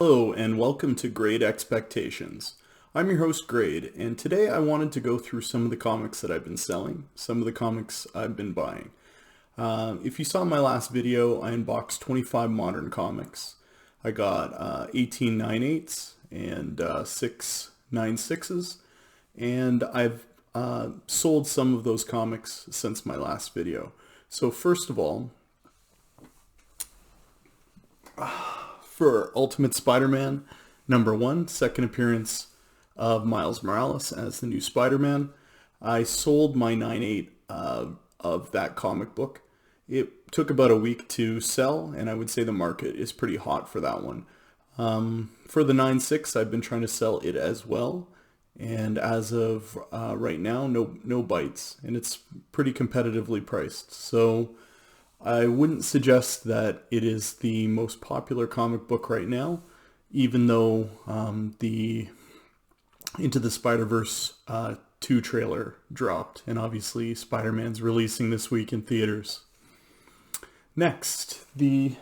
Hello and welcome to Grade Expectations. I'm your host Grade, and today I wanted to go through some of the comics that I've been selling, some of the comics I've been buying. If you saw my last video, I unboxed 25 modern comics. I got 18 9/8s and 6 9/6s, and I've sold some of those comics since my last video. So first of all, for Ultimate Spider-Man #1, second appearance of Miles Morales as the new Spider-Man, I sold my 9/8 of that comic book. It took about a week to sell, and I would say the market is pretty hot for that one. For the 9/6, I've been trying to sell it as well, and as of right now, no bites, and it's pretty competitively priced. So I wouldn't suggest that it is the most popular comic book right now, even though the Into the Spider-Verse 2 trailer dropped, and obviously Spider-Man's releasing this week in theaters. Next, the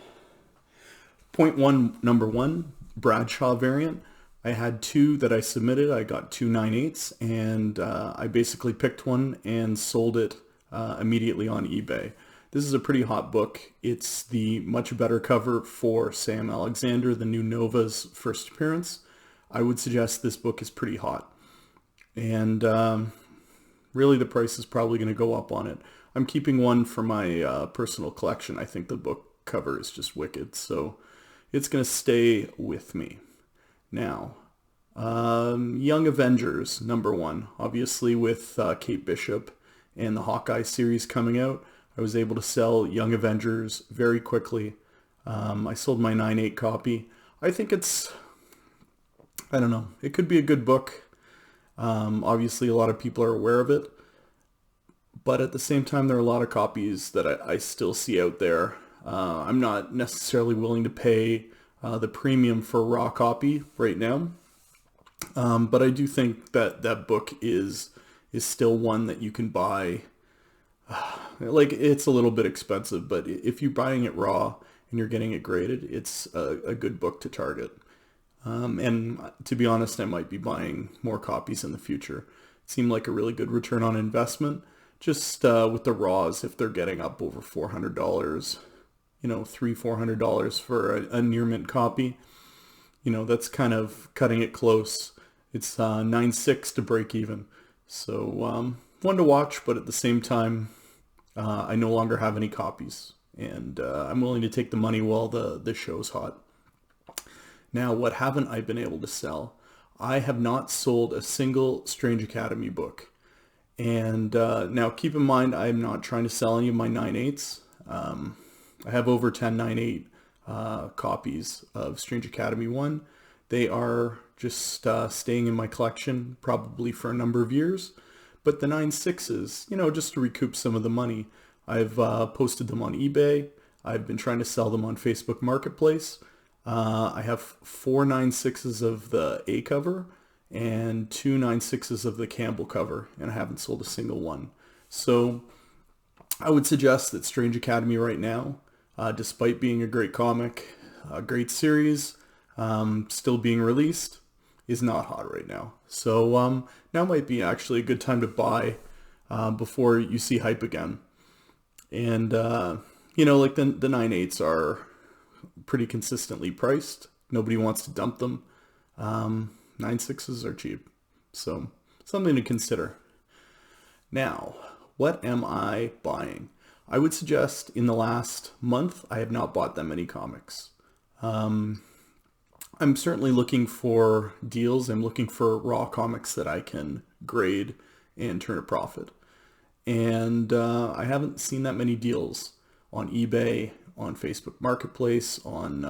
.1 #1 Bradshaw variant. I had two that I submitted. I got two 9/8s, and I basically picked one and sold it immediately on eBay. This is a pretty hot book. It's the much better cover for Sam Alexander, the new Nova's first appearance. I would suggest this book is pretty hot. And really the price is probably going to go up on it. I'm keeping one for my personal collection. I think the book cover is just wicked, so it's going to stay with me. Now, Young Avengers #1. Obviously with Kate Bishop and the Hawkeye series coming out, I was able to sell Young Avengers very quickly. I sold my 9/8 copy. I think I don't know, it could be a good book. Obviously a lot of people are aware of it, but at the same time there are a lot of copies that I still see out there. I'm not necessarily willing to pay the premium for a raw copy right now, but I do think that that book is still one that you can buy. Like, it's a little bit expensive, but if you're buying it raw and you're getting it graded, it's a good book to target. And to be honest, I might be buying more copies in the future. It seemed like a really good return on investment, just with the raws, if they're getting up over $400, $300-400 for a near mint copy. That's kind of cutting it close. It's 9/6 to break even. So one to watch, but at the same time, I no longer have any copies, and I'm willing to take the money while the show's hot. Now, what haven't I been able to sell? I have not sold a single Strange Academy book. And now keep in mind, I'm not trying to sell any of my 9/8s. I have over 10 9/8 copies of Strange Academy 1. They are just staying in my collection probably for a number of years. But the 9/6s, just to recoup some of the money, I've posted them on eBay. I've been trying to sell them on Facebook Marketplace. I have 4 9/6s of the A cover and 2 9/6s of the Campbell cover, and I haven't sold a single one. So I would suggest that Strange Academy right now, despite being a great comic, a great series, still being released, is not hot right now. So now might be actually a good time to buy before you see hype again. And like the 9/8s are pretty consistently priced. Nobody wants to dump them. 9/6s are cheap, so something to consider. Now, what am I buying? I would suggest in the last month I have not bought that many comics. I'm certainly looking for deals. I'm looking for raw comics that I can grade and turn a profit. And I haven't seen that many deals on eBay, on Facebook Marketplace, on,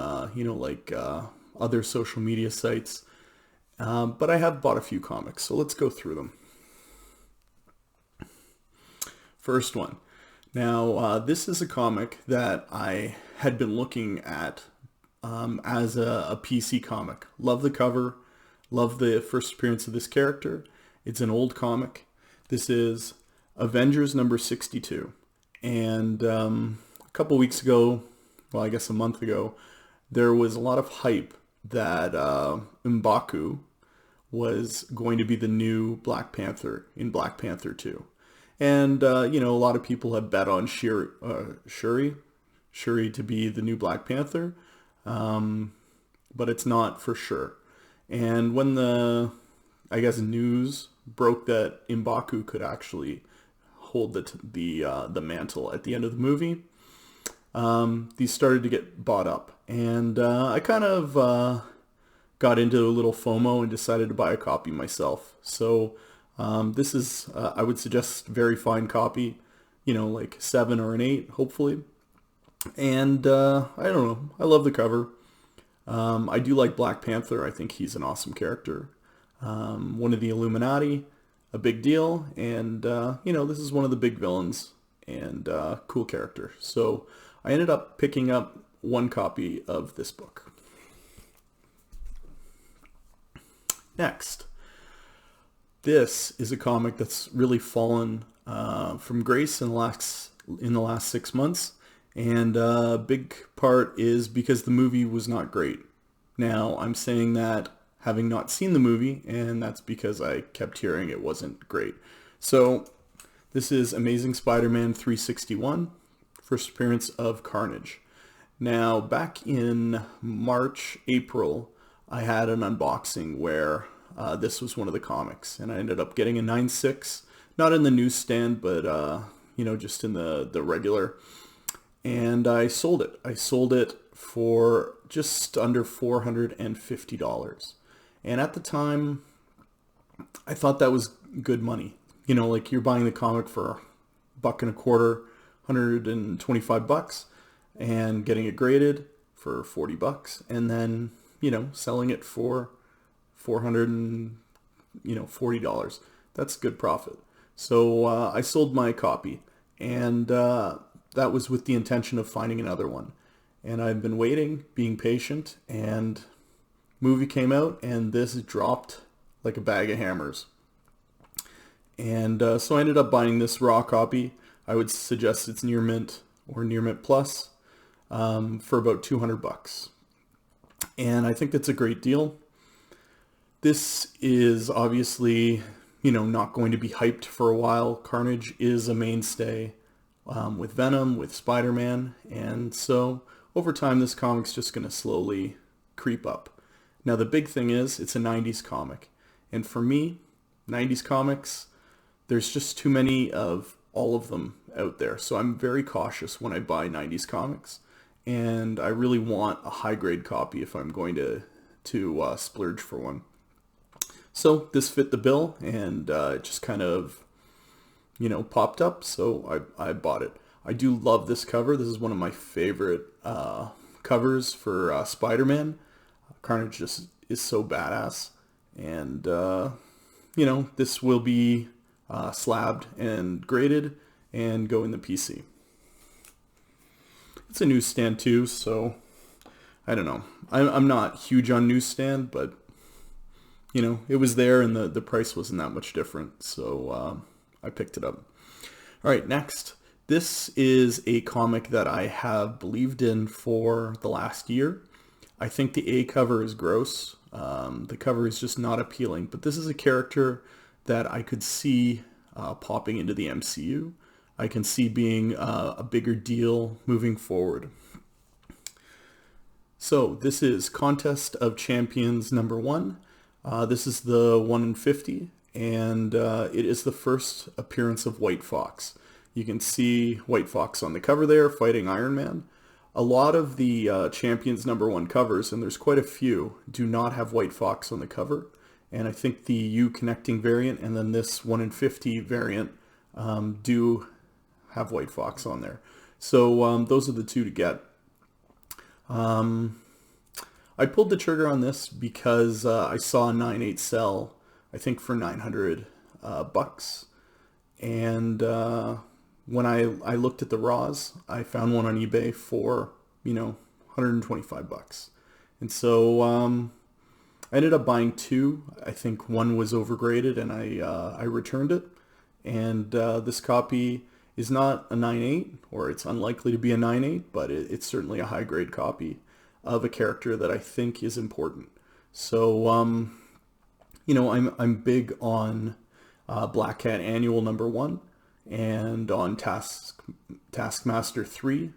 other social media sites. But I have bought a few comics, so let's go through them. First one. Now, this is a comic that I had been looking at as a PC comic. Love the cover, love the first appearance of this character. It's an old comic. This is Avengers #62. And a couple weeks ago, well, I guess a month ago, there was a lot of hype that M'Baku was going to be the new Black Panther in Black Panther 2. And, you know, a lot of people have bet on Shuri to be the new Black Panther, but it's not for sure. And when I guess, news broke that M'Baku could actually hold the mantle at the end of the movie, these started to get bought up. And I kind of got into a little FOMO and decided to buy a copy myself. So this is, I would suggest, very fine copy, you know, like 7 or an 8, hopefully. And I don't know, I love the cover. I do like Black Panther. I think he's an awesome character. One of the Illuminati, a big deal. And, you know, this is one of the big villains and cool character. So I ended up picking up one copy of this book. Next, this is a comic that's really fallen from grace in the last 6 months, and a big part is because the movie was not great. Now, I'm saying that having not seen the movie, and that's because I kept hearing it wasn't great. So, this is Amazing Spider-Man 361, first appearance of Carnage. Now, back in March, April, I had an unboxing where this was one of the comics, and I ended up getting a 9.6, not in the newsstand, but you know, just in the regular, and I sold it. I sold it for just under $450, and at the time, I thought that was good money. You know, like you're buying the comic for $1.25, $125, and getting it graded for $40, and then, you know, selling it for $440. That's good profit. So I sold my copy, and that was with the intention of finding another one. And I've been waiting, being patient, and movie came out, and this dropped like a bag of hammers. And so I ended up buying this raw copy. I would suggest it's near mint or near mint plus for about $200. And I think that's a great deal. This is obviously, you know, not going to be hyped for a while. Carnage is a mainstay with Venom, with Spider-Man, and so over time this comic's just going to slowly creep up. Now the big thing is it's a 90s comic, and for me, 90s comics, there's just too many of all of them out there, so I'm very cautious when I buy 90s comics, and I really want a high-grade copy if I'm going to splurge for one. So this fit the bill, and it just kind of, you know, popped up, so I bought it. I do love this cover. This is one of my favorite covers for Spider-Man. Carnage just is so badass, and you know, this will be slabbed and graded and go in the PC. It's a newsstand too, so I don't know. I'm not huge on newsstand, but you know, it was there and the price wasn't that much different, so I picked it up. All right, next. This is a comic that I have believed in for the last year. I think the A cover is gross. The cover is just not appealing, but this is a character that I could see popping into the MCU. I can see being a bigger deal moving forward. So this is Contest of Champions #1. This is the 1 in 50, and it is the first appearance of White Fox. You can see White Fox on the cover there fighting Iron Man. A lot of the Champions #1 covers, and there's quite a few, do not have White Fox on the cover. And I think the U connecting variant and then this 1 in 50 variant do have White Fox on there. So those are the two to get. I pulled the trigger on this because I saw a 9.8 sell, I think for $900 bucks. And when I looked at the raws, I found one on eBay for, you know, $125. And so I ended up buying two. I think one was overgraded, and I returned it. And this copy is not a 9.8, or it's unlikely to be a 9.8, but it's certainly a high grade copy. of a character that I think is important. So, I'm big on Black Cat Annual #1 and on Taskmaster 3.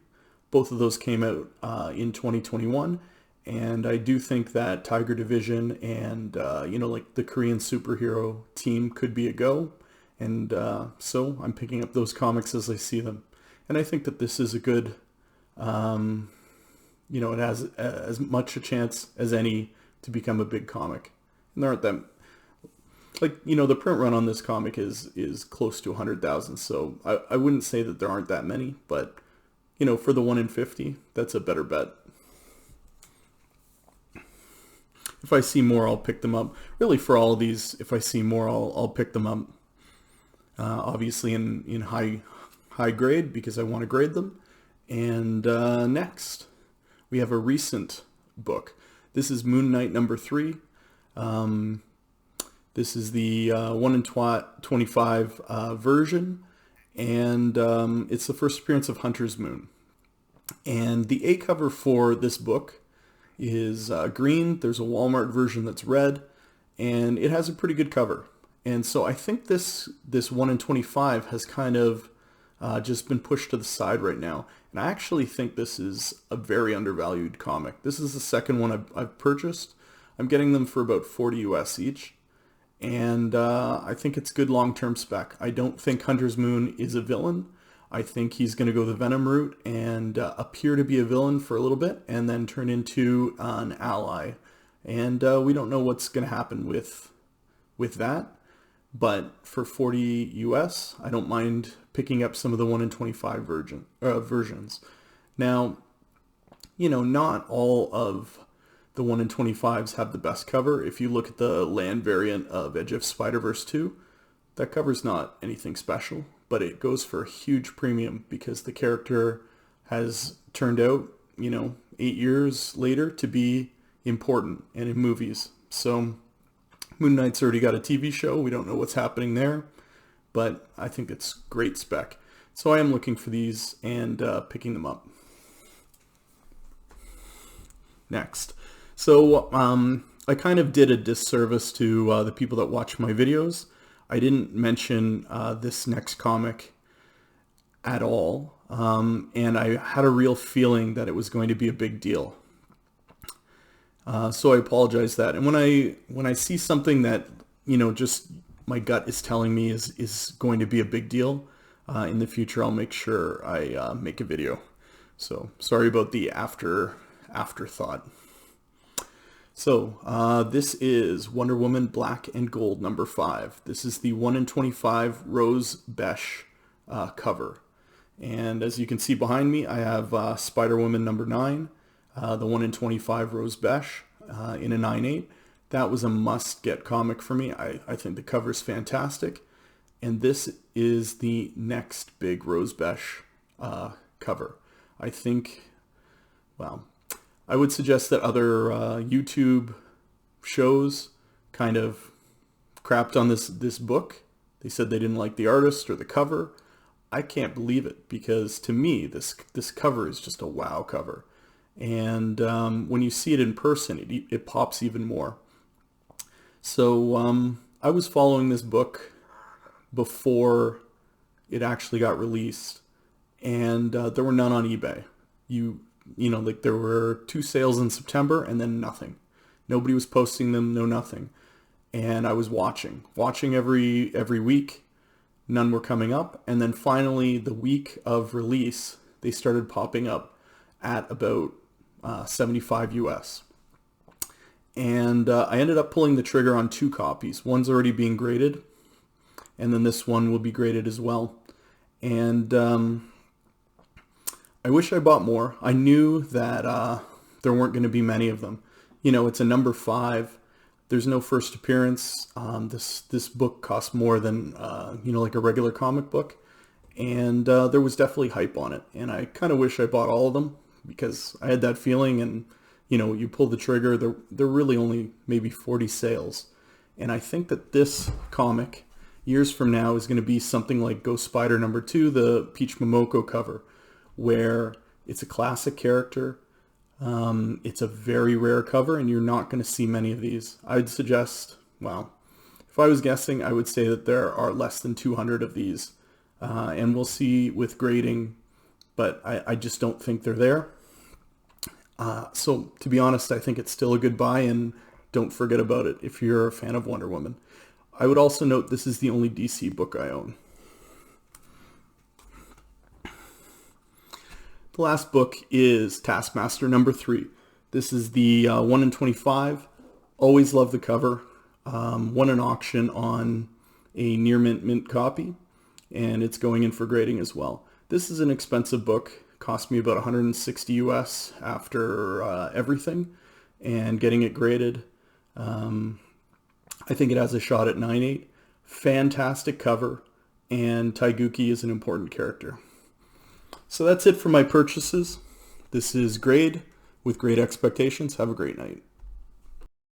Both of those came out in 2021. And I do think that Tiger Division and, like the Korean superhero team could be a go. And so I'm picking up those comics as I see them. And I think that this is a good, it has as much a chance as any to become a big comic. And there aren't that, the print run on this comic is close to 100,000. So I wouldn't say that there aren't that many, but, for the 1 in 50, that's a better bet. If I see more, I'll pick them up. Really, for all of these, if I see more, I'll pick them up. Obviously in high grade, because I want to grade them. And next, we have a recent book. This is Moon Knight #3. This is the 1 in 25 version, and it's the first appearance of Hunter's Moon. And the A cover for this book is green. There's a Walmart version that's red, and it has a pretty good cover. And so I think this 1 in 25 has kind of just been pushed to the side right now. And I actually think this is a very undervalued comic. This is the second one I've purchased. I'm getting them for about 40 US each. And I think it's good long-term spec. I don't think Hunter's Moon is a villain. I think he's going to go the Venom route and appear to be a villain for a little bit and then turn into an ally. And we don't know what's going to happen with that. But for 40 US, I don't mind picking up some of the 1 in 25 versions. Now, not all of the 1 in 25s have the best cover. If you look at the land variant of Edge of Spider-Verse 2, that cover's not anything special, but it goes for a huge premium because the character has turned out, 8 years later to be important and in movies. So Moon Knight's already got a TV show. We don't know what's happening there, but I think it's great spec. So I am looking for these and picking them up. Next. So I kind of did a disservice to the people that watch my videos. I didn't mention this next comic at all, and I had a real feeling that it was going to be a big deal. So I apologize that. And when I see something that, just my gut is telling me is going to be a big deal, in the future, I'll make sure I make a video. So sorry about the afterthought. So this is Wonder Woman Black and Gold #5. This is the 1 in 25 Rose Besch cover. And as you can see behind me, I have Spider-Woman #9. The 1 in 25 Rose Besch in a 9/8. That was a must-get comic for me. I think the cover's fantastic. And this is the next big Rose Besch cover. I think, well, I would suggest that other YouTube shows kind of crapped on this book. They said they didn't like the artist or the cover. I can't believe it because to me, this cover is just a wow cover. And when you see it in person, it pops even more. So I was following this book before it actually got released, and there were none on eBay. There were 2 sales in September and then nothing. Nobody was posting them, no nothing. And I was watching every week. None were coming up. And then finally, the week of release, they started popping up at about 75 US. And I ended up pulling the trigger on 2 copies. One's already being graded, and then this one will be graded as well. And I wish I bought more. I knew that there weren't going to be many of them. It's a #5. There's no first appearance. This book costs more than like a regular comic book, and there was definitely hype on it. And I kind of wish I bought all of them because I had that feeling. And you pull the trigger. They're really only maybe 40 sales, and I think that this comic years from now is going to be something like Ghost Spider #2, the Peach Momoko cover, where it's a classic character. It's a very rare cover, and you're not going to see many of these. I'd suggest, well, if I was guessing, I would say that there are less than 200 of these. And we'll see with grading, but I just don't think they're there. So to be honest, I think it's still a good buy, and don't forget about it if you're a fan of Wonder Woman. I would also note this is the only DC book I own. The last book is Taskmaster number 3. This is the 1 in 25. Always love the cover. Won an auction on a near mint copy, and it's going in for grading as well. This is an expensive book. Cost me about 160 US after everything, and getting it graded. I think it has a shot at 9.8. Fantastic cover, and Taegugki is an important character. So that's it for my purchases. This is Grade with great expectations. Have a great night.